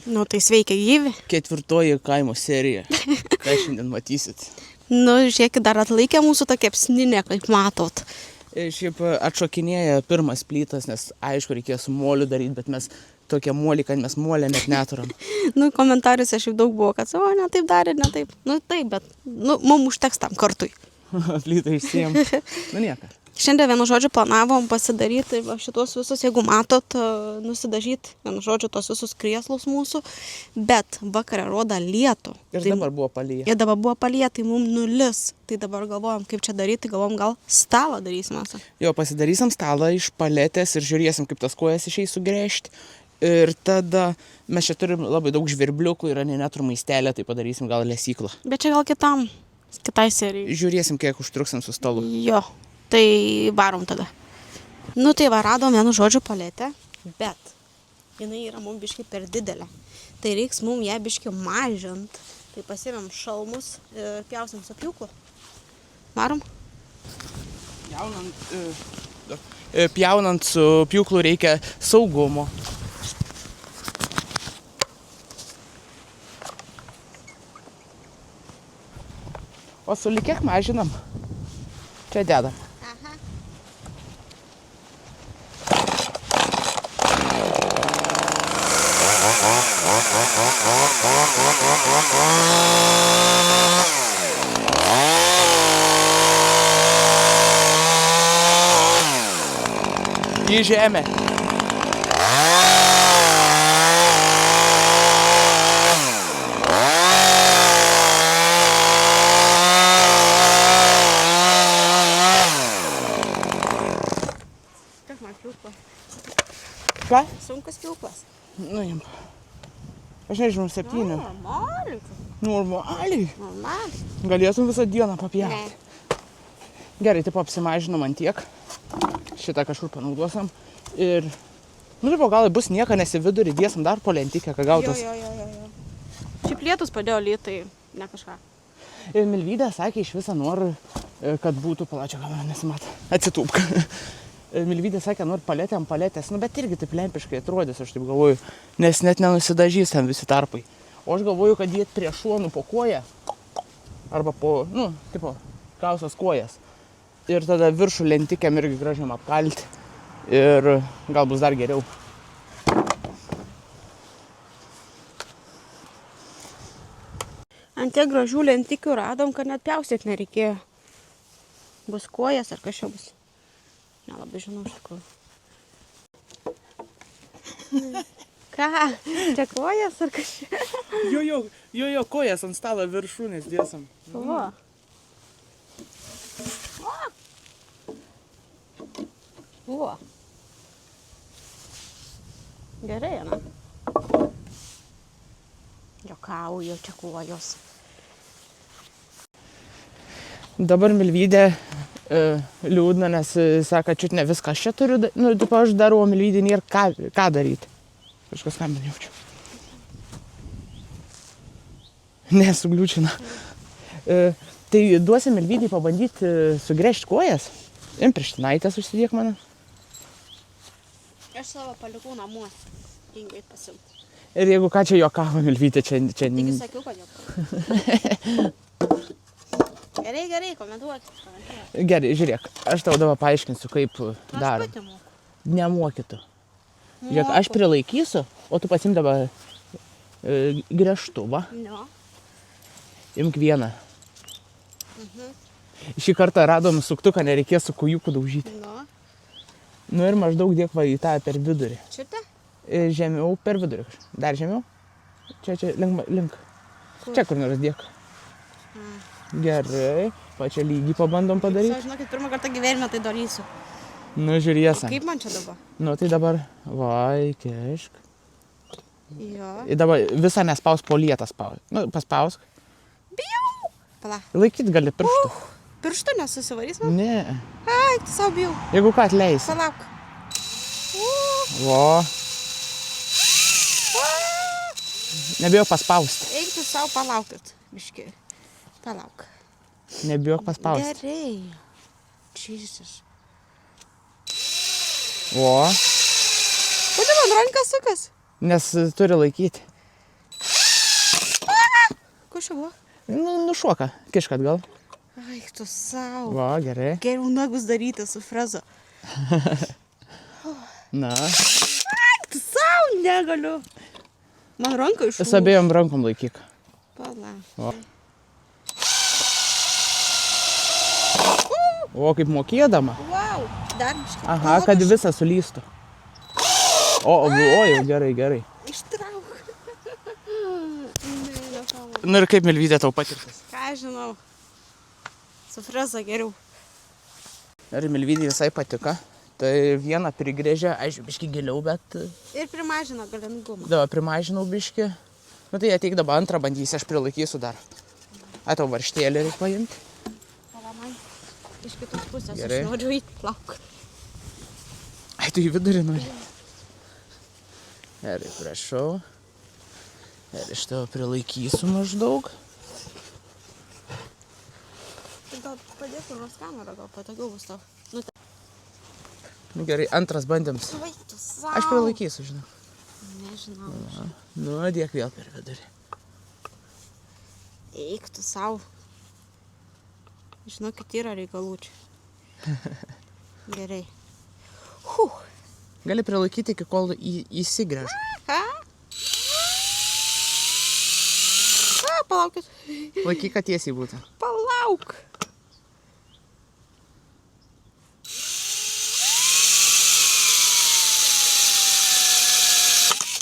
Nu, tai sveiki gyvi. 4. kaimo serija. Ką šiandien matysit? Nu, žiūrėkit, dar atlaikė mūsų ta kepsninė, kaip matot. Šiaip atšokinėja pirmas plytas, nes aišku reikėjo su moliu daryti, bet mes tokie moliai, kad mes molę net neturam. Nu, komentaruose šiaip daug buvo, kad, o, ne taip darė, ne taip. Nu, taip, bet, nu, mums užteks tam kartui. Plytą išsijėm. Nu, nieko. Šiandien vienu žodžiu planavom pasidaryti va, šitos visus, jeigu matot, nusidažyti, vienu žodžiu, tos visus krieslus mūsų, bet vakarą rodo lietų. Ir Tai- dabar buvo palyja. Ir dabar buvo palyja, tai mums nulis. Tai dabar galvojam, kaip čia daryti, galvojam, gal stalą darysim. Jo, pasidarysim stalą iš paletės ir žiūrėsim, kaip tas kojas išeis sugrėžti. Ir tada mes čia turim labai daug žvirbliukų ir neturim maistelę, tai padarysim gal lesyklą. Bet čia gal kitai serijai. Žiūrėsim, kiek užtruksim su stalu. Jo, tai varom tada. Nu tai va, radom vienu žodžiu paletę, bet jinai yra mums biškai per didelė. Tai reiks mums ją biškai mažint. Tai pasiėmėm šalmus ir pjausim su pjūklu. Varom? Pjaunant su pjūklu reikia saugumo. O sulį kiek mažinam? Čia dedam. Aha. Į žemę. Kiek man pjūklas? Ką? Sunkus pjūklas. Nu, jam. Aš nežinau, 7. Normaliai. Normaliai. Normaliai. Galėtum visą dieną papjauti. Ne. Gerai, taip apsimažinom ant tiek. Šitą kažkur panaudosim. Ir, nu, taip, gal bus nieko, nes į vidurį dėsim dar po lentikę, ką gautas. Jo. Šiaip lietus padėjo lytai, ne kažką. Ir Milvydė sakė iš visą nori, kad būtų palačio kamera nesimato. Atsitūpk. Milvydė sakė, nori paletę ant paletės, nu, bet irgi taip lempiškai atrodys, aš taip galvoju, nes net nenusidažys ten visi tarpai. O aš galvoju, kad dėt prie šonų po koją, arba po, nu, tipo, kausios kojas. Ir tada viršų lentikėm irgi gražiam apkalti. Ir gal bus dar geriau. Ant tiek gražių lentikių radom, kad net pjaustyti nereikėjo. Bus kojas ar kažkas bus. Nelabai žinau iš tikrųjų. Ką? Čia kojas ar kažkas? Jo, kojas ant stalo viršūnės dėsim. O. O. Gerai, na. Jokauju, čia kojos. Dabar Milvydė liūdna, nes sako, čiut ne viską aš čia turiu, nu, tipo aš darau, o Milvydė nėra ką daryti. Kažkas skambina jaučiu. Nesugliūčina. Tai duosim Milvydį pabandyti sugrėžti kojas. Im pirštinaitės užsidėk mane. Aš savo palikau namuose. Tingai pasimti. Ir jeigu ką čia juokavo Milvydė, čia... Taigi sakiau, kad jokau. Gerai, komentuok. Gerai, žiūrėk, aš tau dabar paaiškinsiu, kaip daro. Aš pati moku. Nemokytų. Žiūrėk, aš prilaikysiu, o tu pasim dabar griežtuvą. No. Imk vieną. Šį kartą radom suktuką, nereikės su kojūku daužyti. No. Nu ir maždaug dėk va į tą per vidurį. Šitą? Žemiau per vidurį. Dar žemiau? Čia, link. Kur? Čia kur nors dėk. Gerai. Pačią lygį pabandom padaryti. Žinokit, pirmą kartą gyvenime tai darysiu. Nu, žiūrėsim. Kaip man čia dabar? Nu, tai dabar, vai, kešk. Jo. Ir dabar visą nespaus po lietą spaus. Nu, paspausk. Bijau. Pala. Laikyt gali pirštų. Pirštų nesusivarys man? Ne. Ai, tu savo bijau. Jeigu ką atleis. Palauk. Vo. Nebijok paspausti. Eik tu savo palaukit. Biški. Palauk. Nebijok paspausti. Gerai. Jesus. O. Kodėl man rankas sukas? Nes turi laikyti. kas čia buvo? Nušoka, kišk atgal. Ai, tu savo. Va, gerai. Geriau nagus daryti su freza. Na, Ai, tu savo negaliu. Man ranka iš. su abiejom rankom laikyk. Pala. O, kaip mokėdama. Wow, dar biškai. Aha, kad visą sulystų. O, jau gerai. Ištrauk. Nu ir kaip Milvytė tau patirtas? Ką žinau. Su freza geriau. Ir Milvytė visai patiko. Tai vieną prigrėžė, aišku, biški giliau, bet... Ir primažino galingumą. Dabar primažinau biški. Nu tai ateik dabar antrą bandysi, aš prilaikysiu dar. Tau varštėlį reikia paimti. Pala man iš kitos pusės. Gerai. Aš noriu įti plauk. Ai, tu į vidurį nori. Gerai, prašau. Ir iš tavo prilaikysiu maždaug. Tai gal padėk kur nors kamerą, gal patogiau bus tau. Nu gerai, antras bandymas. Vai, tu savo. Aš prilaikysiu, žinau. Nežinau. Nu, dėk vėl per vidurį. Eik tu savo. Žinokit, yra reikalų čia. Gerai. Gali prilaikyti iki kol įsigręž. Ką? Palaukit. Laikyk, kad tiesiai būtų. Palauk.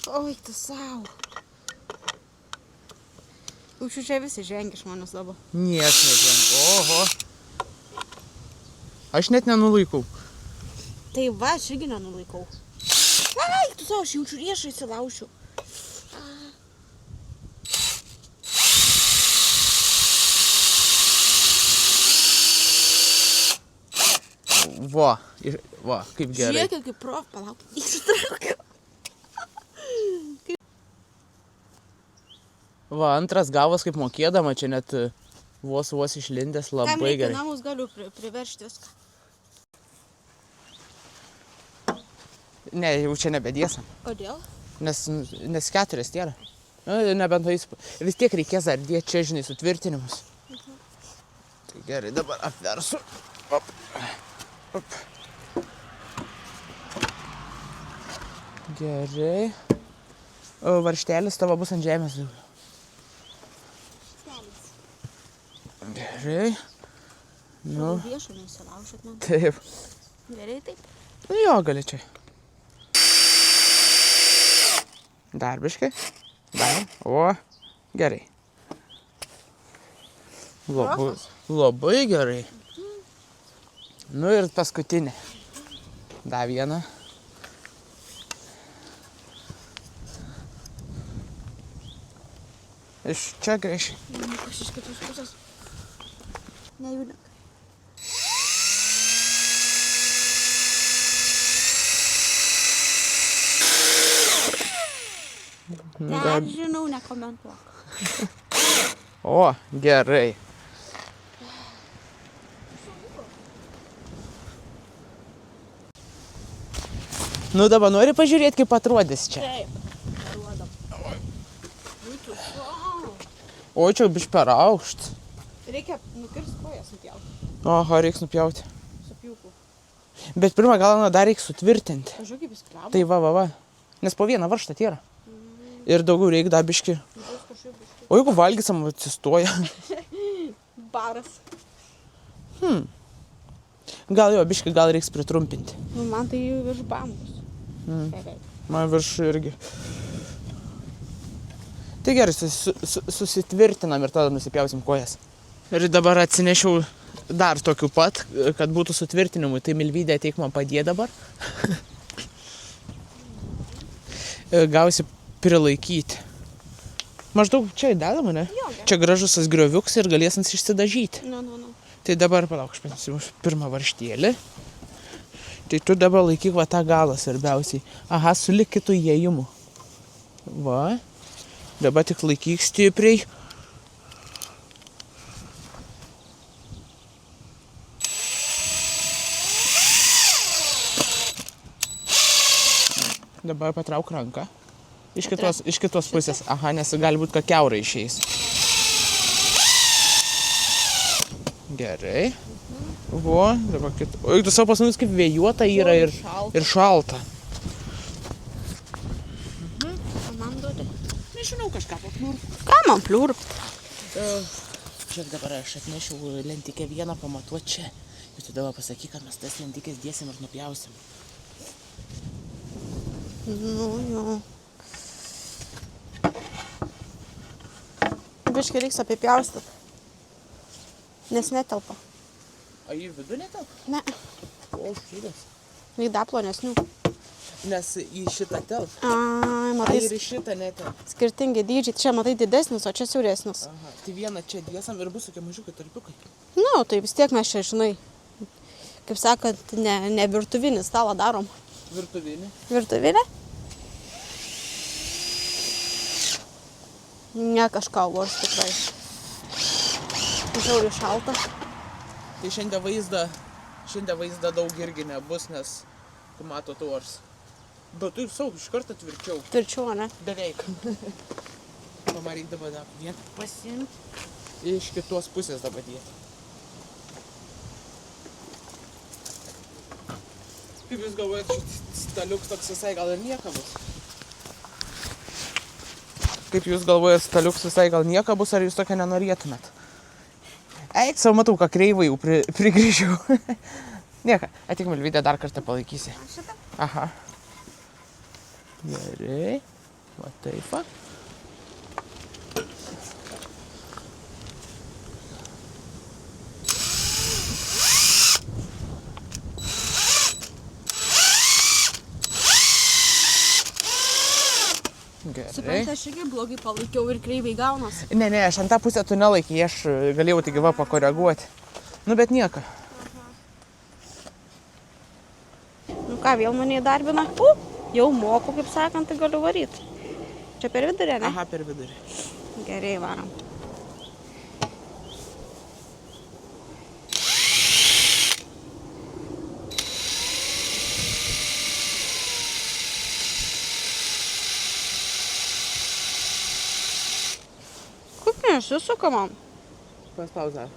Oi, tu savo. Jaučiu, čia visi žengia iš manęs dabar. Nieks nežinau. Oho. Aš net nenulaikau. Tai va, aš irgi nenulaikau. Ai, tu savo, aš jaučiu riešą įsilaušiu. Va, kaip gerai. Žiūrėk, kaip palauk. Ištraukiu. Va, antras gavas kaip mokėdama, čia net vos išlindęs Kam labai reikia gerai. namus, galiu priveršti viską. Ne, jau čia nebediesam, Kodėl? nes 4 tėra. Nebent vis tiek reikės dar dėti čia, žinai, sutvirtinimus. Tai gerai, dabar apversiu. Op. Gerai. O varštelis tavo bus ant žemės. Gerai. Nu, Riešą neįsilaušit man. taip. Gerai, taip. Nu jo, gali čia. Darbiškai. Dar. O, gerai. Labai gerai. Nu ir paskutinė. Dar vieną. Iš čia grįžti. Kas iš kitos pusės? Nejudink. Dar žinau, nekomentuok. O, gerai. Nu dabar nori pažiūrėti, kaip atrodys čia. Taip. Parodom. O, čia biš per aukšt. Reikia nukirsti kojas nupjauti. Aha, reiks nupjauti. Su pjūku. Bet pirmą galą dar reiks sutvirtinti. Pažiūrėk, kaip jis kliavo. Tai va. Nes po vieną varžtą yra. Ir daugiau reikia dar biški. O jeigu valgysim, atsistoja. Baras. Gal jo, biški, gal reiks pritrumpinti. Nu, man tai virš bambus. Man virš irgi. Tai gerai, susitvirtinam ir tada nusipjausim kojas. Ir dabar atsinešiau dar tokių pat, kad būtų sutvirtinimui. Tai Milvydė ateik man padė dabar. Gausi prilaikyti. Maždaug čia įdedama, ne? Jo, Čia gražus tas grioviuks ir galėsins išsidažyti. Nu. Tai dabar palauk, aš paimsiu pirmą varštėlį. Tai tu dabar laikyk va tą galą svarbiausiai. Aha, sulik kitų įėjimų. Va. Dabar tik laikyk stipriai. Dabar patrauk ranką. Iš kitos pusės. Aha, nes gali būt, kad kiaurai išeis. Gerai. O, dabar kitą. O, tu savo pas mus kaip vėjuota yra ir šalta. Man duodi. Nežinau, kažką papliurp. Ką man pliurpt? Žiūrėk, dabar aš atnešiau lentikę vieną pamatuot čia. Ir tu dabar pasakyk, kad mes tas lentikės dėsim ir nupjausim. Nu, jo. Biškai reiks apipjaustyt. Nes netelpa. O į vidų netelpa? Ne. O, šydas. Lyda plonesnių. Nes į šitą telpa. Ai, matai, Ir į šitą netelpa. skirtingi dydžiai. Čia matai didesnis, o čia siauresnis. Aha, tai vieną čia dėsam ir bus tokie mažiukai tarpiukai. Nu, tai vis tiek mes čia, žinai, kaip sakant, ne virtuvinį stalą darom. Virtuvinį. Virtuvinė? Ne kažką vors tikrai. Žiauriai šalta. Tai šiandien vaizdą daug irgi nebus, nes tu matot ors. Bet tu savo iš karto tvirčiau. Tvirčiau, ne? Beveik. Pamaryk dabar vien pasiimti. Iš kitos pusės dabar dėti. Kaip jūs galvojat, staliuks toks visai gal ir nieka bus? Kaip jūs galvojat, staliuks visai gal nieka bus, ar jūs tokia nenorėtumėt? Eik, savo matau, ką kreivai jau prigrįžiau. Nieka, atik Milvydę dar kartą palaikysi. Šitą? Aha. Gerai. Va taip. Va. Gerai. Suprantate, aš irgi blogai palaikiau ir kreiviai gaunas. Ne, aš ant tą pusę tu nelaikai, aš galėjau tik va pakoreguoti. Nu, bet nieko. Nu ką, vėl mane įdarbina? Jau moku, kaip sakant, tai galiu varyti. Čia per vidurį, ne? Aha, per vidurį. Gerai, varom. Kaip nesisuka man? Paspauzą.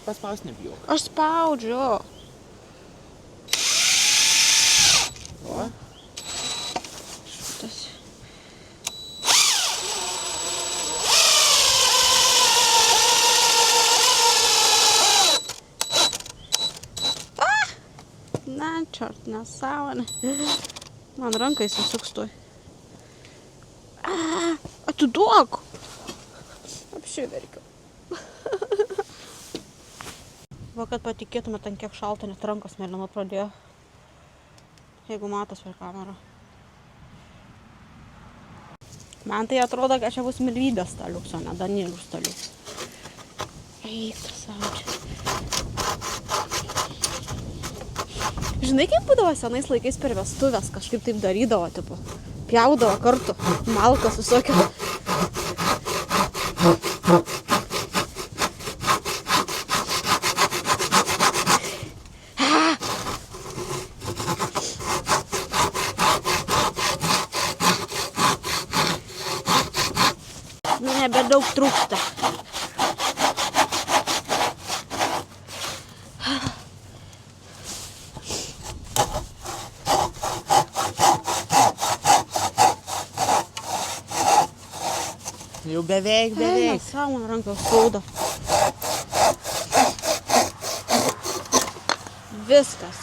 Paspaus nebijok. Aš spaudžiu. O. Šitas. Na, čert, nesąmonė. Man rankai susuks tuoj. Atiduok. Apšiverkiu. Va, kad patikėtumėt, ant kiek šalta, net rankos mėlyna pradėjo. Jeigu matos per kamerą. Man tai atrodo, kad čia bus Milvydės staliuks, o ne Danielių staliuks. Eik, saudžiai. Žinai, kaip būdavo senais laikais per vestuvės, kažkaip taip darydavo, tipo, pjaudavo kartu, malkas visokio. Nu, nebedaug trūksta. Jau beveik. Nesąmonė, ranką skauda. Viskas.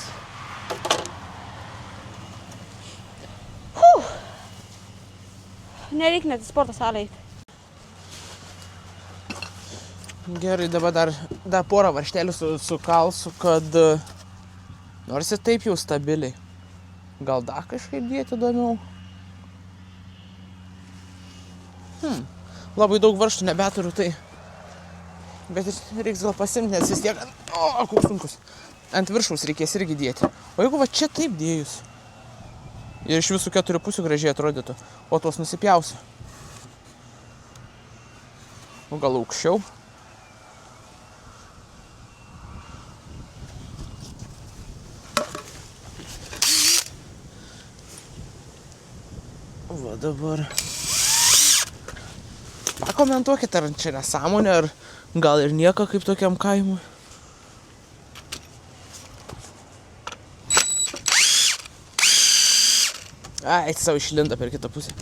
Nereik net į sporto salę eiti. Gerai, dabar dar porą varžtelių sukalsiu, kad nors ir taip jau stabiliai. Gal dar kažkaip dėti įdomiau. Labai daug varžtų nebeturiu, tai. Bet reiks gal pasimti, nes vis tiek. O, koks sunkus. Ant viršaus reikės irgi dėti. O jeigu va čia taip dėjus. Ir iš visų 4 pusių gražiai atrodytų. O tuos nusipjausiu. O gal aukščiau. Va dabar. pakomentuokit, ar čia nesąmonė, ar gal ir nieko kaip tokiam kaimui. Ai, savo išlinda per kitą pusę.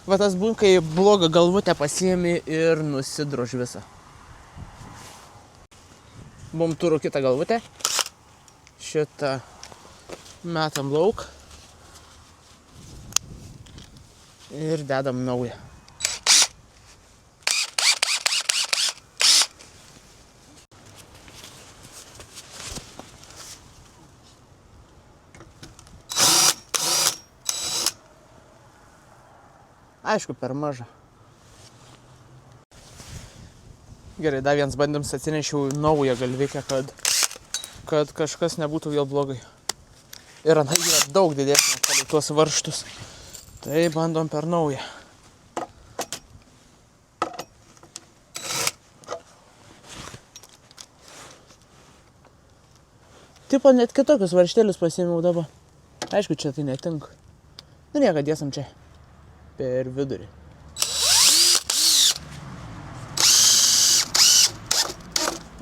Va tas būn, kai blogą galvutę pasiemi ir nusidrož visą. Bum turiu kitą galvutę. Šitą metam lauk. Ir dedam naują. Aišku, per mažą. Gerai, dar vienas bandymas atsinešiau naują galvikę, kad kažkas nebūtų vėl blogai. Ir ana yra daug didesnė palei tuos varžtus. Tai bandom per naują. Tipo net kitokius varžtelius pasiėmiau dabar. Aišku, čia tai netinka. Nu nieko, dėsam čia. Per vidurį.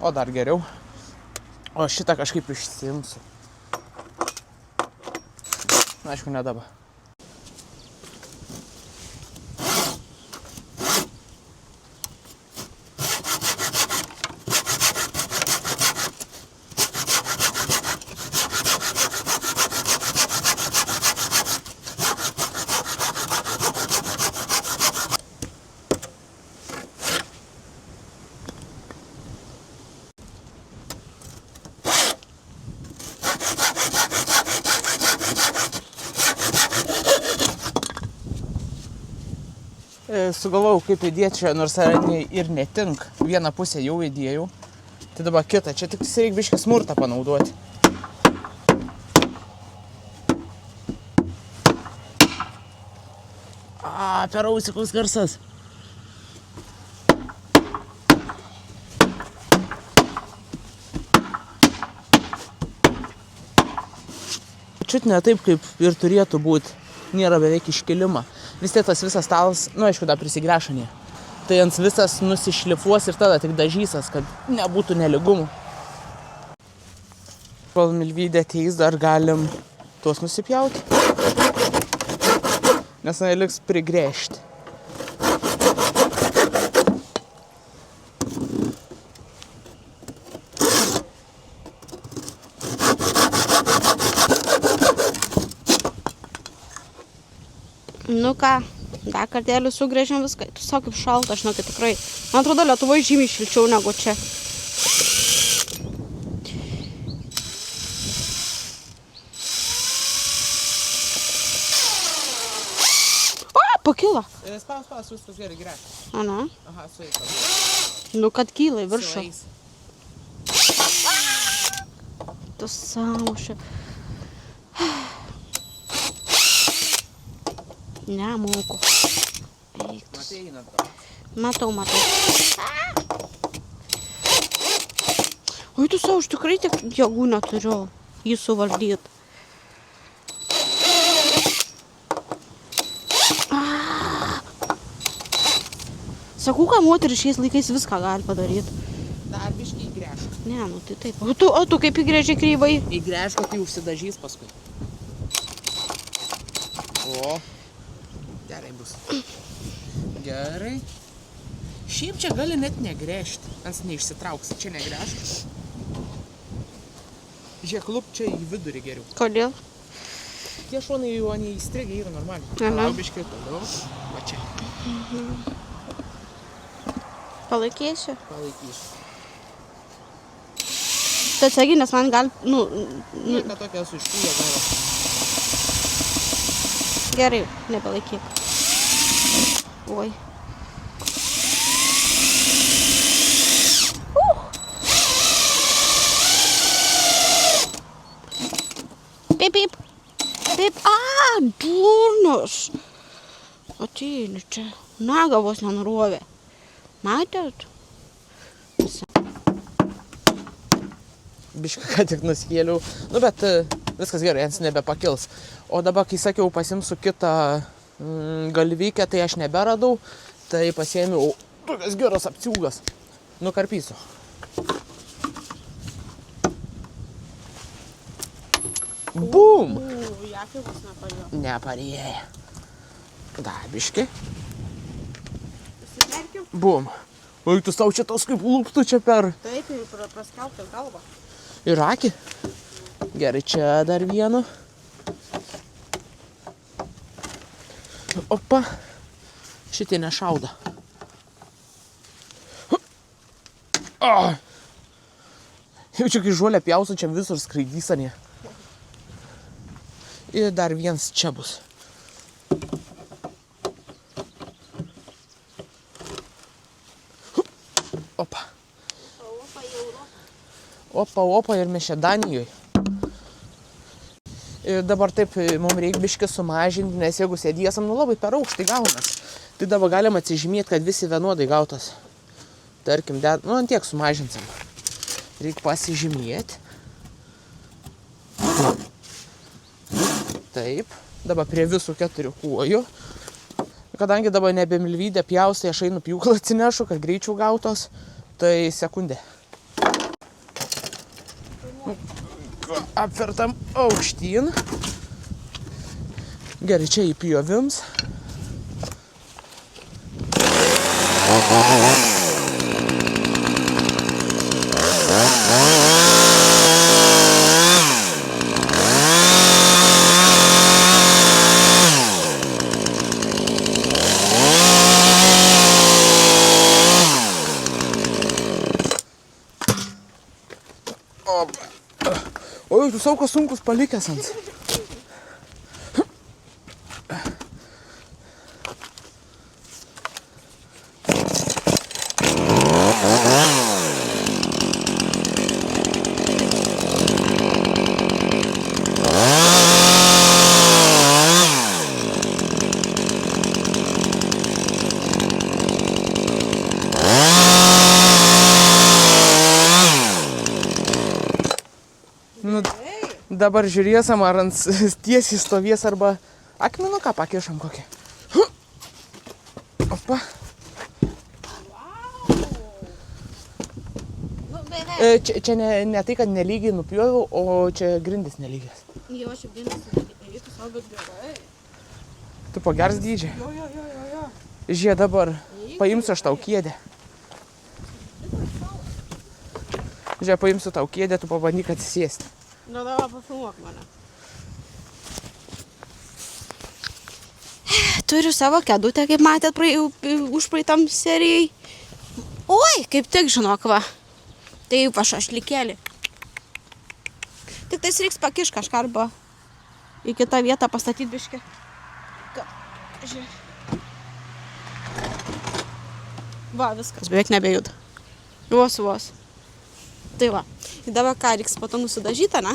O dar geriau. O šitą kažkaip išsiimsiu. Aišku, ne dabar. Sugalvojau, kaip įdėti čia, nors ir netink. Vieną pusę jau įdėjau. Tai dabar kitą. Čia tik reikia biškį smurtą panaudoti. Per ausį koks garsas. Čiut ne taip, kaip ir turėtų būti. Nėra beveik iškilimo. Vis tiek tas visas stalas, nu aišku, dar prisigrešanė. Tai ant visas nusišlifuos ir tada tik dažysas, kad nebūtų nelygumų. Kol Milvydė ateis, dar galim tuos nusipjauti. Nes neliks prigrėžti. Nu ką, dar kartelį sugrėžiam viską. Tu sako, kaip šalta, žinokit, tikrai. Man atrodo, Lietuvoje žymiai šilčiau negu čia. O, pakilo. Spaus, viskas gerai, gręžti. Ana. Aha, sueis. Nu, kad kyla į viršų. Tu saušia. Nemoku. Eiktas. Matai, einant to. Matau. Oi, tu savo, aš tikrai tiek jėgų neturiu jį suvaldyti. Sakau, ką moteris šiais laikais viską gali padaryti. Dar biškį įgręžk. Ne, nu tai taip. O tu kaip įgrėži kryvai? Įgręžk, tai užsidažys paskui. O. Gerai bus. Gerai. Šiaip čia gali net negręžti, nes neišsitrauks. Čia negręžk. Žiūrėk, lup čia į vidurį geriau. Kodėl? Tie šonai jau neįstrigę yra normaliai. Aha. Laubiškai toliau. Va čia. Palaikysiu. Palaikysiu. Tai atsargiai, nes man gal, Nieka tokia suškūja galva. Gerai, nepalaikyk. Oi. Pip. Durnas. Ateini čia. Nagavos nenurovė. Matėt? Bišką ką tik nuskėliau. Nu, bet viskas gerai, jis nebepakils. O dabar, kai sakiau, pasimsiu kitą galvykę, tai aš neberadau, tai pasiėmiau tokias geras apciūgas. Nukarpysiu. Bum! Jakievas nepadėjo. Neparėję. Dabiški. Įsimerkiu. Bum. Oi, tu tau čia tos kaip lūptų čia per. Taip, ir praskelbti galvą. Ir akį. Gerai, čia dar vienu. Opa. Šitie nešauda. Ah. Jaučiu, kai žuolę pjausiu, čia visur skraidys anie. Ir dar vienas čia bus. Opa. Opa, ir mes čia Danijoje. Ir dabar taip, mums reikia biškį sumažinti, nes jeigu sėdėsim, labai per aukštai gaunas. Tai dabar galim atsižymėti, kad visi vienodai gautas. Tarkim, ant tiek sumažinsim. Reikia pasižymėti. Taip, dabar prie visų 4 kojų. Kadangi dabar nebe milvydę pjaustai, aš einu pjūklą atsinešu, kad greičiau gautos, tai sekundė. Apvertam aukštyn. Gerai, čia įpjovims. Oi, tu saukas sunkus palikęs ant. Dabar žiūrėsim, ar ant tiesiai stovės arba akmenuką pakišam kokį. Opa. Čia ne tai, kad nelygiai nupjoviau, o čia grindis nelygės. Jo, aš grindis nelygis, savo, bet gerai. Tu pagers dydžiai? Jo. Žiūrėk, dabar paimsiu aš tau kėdę. Žiūrėk, paimsiu tau kėdę, tu pabandyk atsisėsti. Nu, dabar pafilmuok mane. Turiu savo kėdutę, kaip matėt užpraeitam serijai. Oi, kaip tik, žinok, va. Tai va šašlikėlį. Tik tais reiks pakišti kažką arba į kitą vietą pastatyti biškį. Žiūrėk. Va, viskas, beveik nebejuda. Vos. Tai va. Ir dabar ką, reiks po to nusidažyta, ne?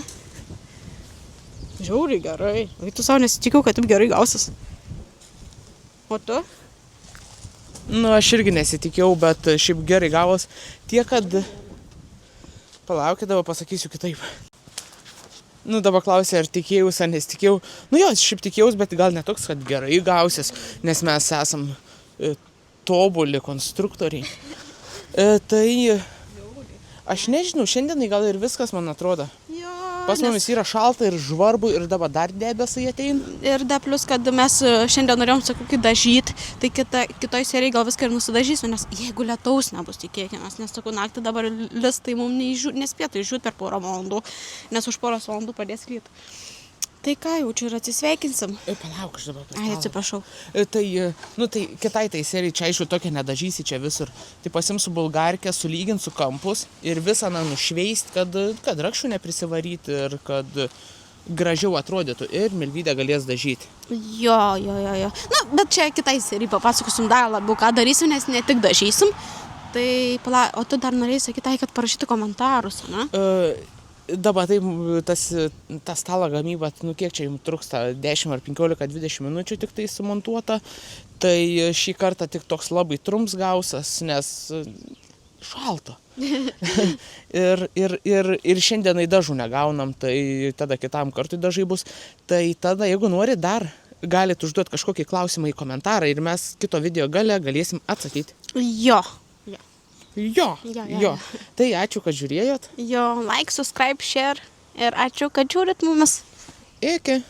Žiauriai gerai. Vai tu savo nesitikėjau, kad taip gerai gausis. O tu? Nu, aš irgi nesitikėjau, bet šiaip gerai gavos. Tiek, kad... Palaukit, dabar pasakysiu kitaip. Nu, dabar klausė, ar tikėjus, ar nesitikėjau. Nu jo, šiaip tikėjus, bet gal netoks, kad gerai gausis, nes mes esam tobuli konstruktoriai. Tai... Aš nežinau, šiandienai gal ir viskas, man atrodo. Jo, Pas mumis yra šalta ir žvarbu ir dabar dar debesai ateina. Ir dar plus, kad mes šiandien norėjom, sakau, dažyti, tai kitoj serijai gal viską ir nusidažysiu, nes jeigu lietaus nebus, tikėkimės, nes sakau, naktį dabar lis, tai mums nespėtų išžiūti per porą valandų, nes už poros valandų padės lyt. Tai ką, jau čia ir atsisveikinsim. Palauk, aš dabar Ai, atsiprašau. Tai kitai tai serijai čia aišku tokia nedažysi čia visur. Tai pasimsiu bulgarkę, sulyginsiu kampus ir visą nušveist, kad rakščių neprisivaryti ir kad gražiau atrodytų ir milvydę galės dažyti. Jo. Na, bet čia kitai serijai papasakosim dar labiau, ką darysim, nes ne tik dažysim. Tai, o tu dar norėjai sakyti, kad parašyti komentarus, ne? Dabar tai ta stalo gamyba, kiek čia jums trūksta, 10 ar 15-20 minučių tik tai sumontuota. Tai šį kartą tik toks labai trumps gausas, nes šalta. ir šiandienai dažų negaunam, tai tada kitam kartui dažai bus. Tai tada, jeigu nori, dar galite užduoti kažkokį klausimą į komentarą ir mes kito video gale galėsim atsakyti. Jo. Jo. Tai ačiū, kad žiūrėjot. Jo, like, subscribe, share ir ačiū, kad žiūrit mumis. Iki.